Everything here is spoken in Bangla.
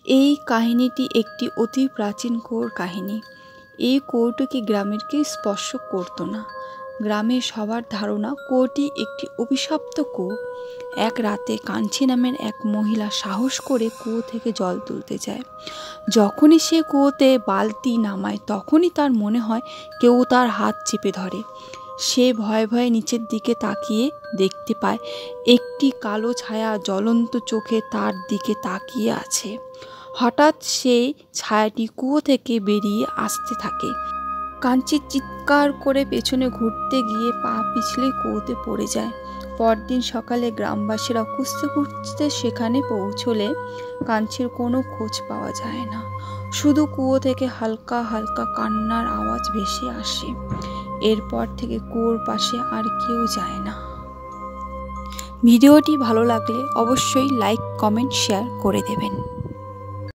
এই কাহিনীটি একটি অতি প্রাচীন কুয়োর কাহিনী। এই কুয়োটিকে গ্রামের কেউ স্পর্শ করত না। গ্রামের সবার ধারণা কুয়োটি একটি অভিশপ্ত কুয়ো। এক রাতে কাঞ্চি নামের এক মহিলা সাহস করে কুয়ো থেকে জল তুলতে যায়। যখনই সে কুয়োতে বালতি নামায় তখনই তার মনে হয় কেউ তার হাত চেপে ধরে। সে ভয়ে ভয়ে নিচের দিকে তাকিয়ে দেখতে পায় একটি কালো ছায়া জ্বলন্ত চোখে তার দিকে তাকিয়ে আছে। হঠাৎ সেই ছায়াটি কুয়ো থেকে বেরিয়ে আসতে থাকে। কাঞ্চি চিৎকার করে পেছনে ঘুরতে গিয়ে পা পিছলে কুয়োতে পড়ে যায়। পরদিন সকালে গ্রামবাসীরা খুঁজতে খুঁজতে সেখানে পৌঁছলে কাঞ্চির কোনো খোঁজ পাওয়া যায় না। শুধু কুয়ো থেকে হালকা হালকা কান্নার আওয়াজ ভেসে আসে। এরপর থেকে কুয়োর পাশে আর কেউ যায় না। ভিডিওটি ভালো লাগলে অবশ্যই লাইক, কমেন্ট, শেয়ার করে দেবেন।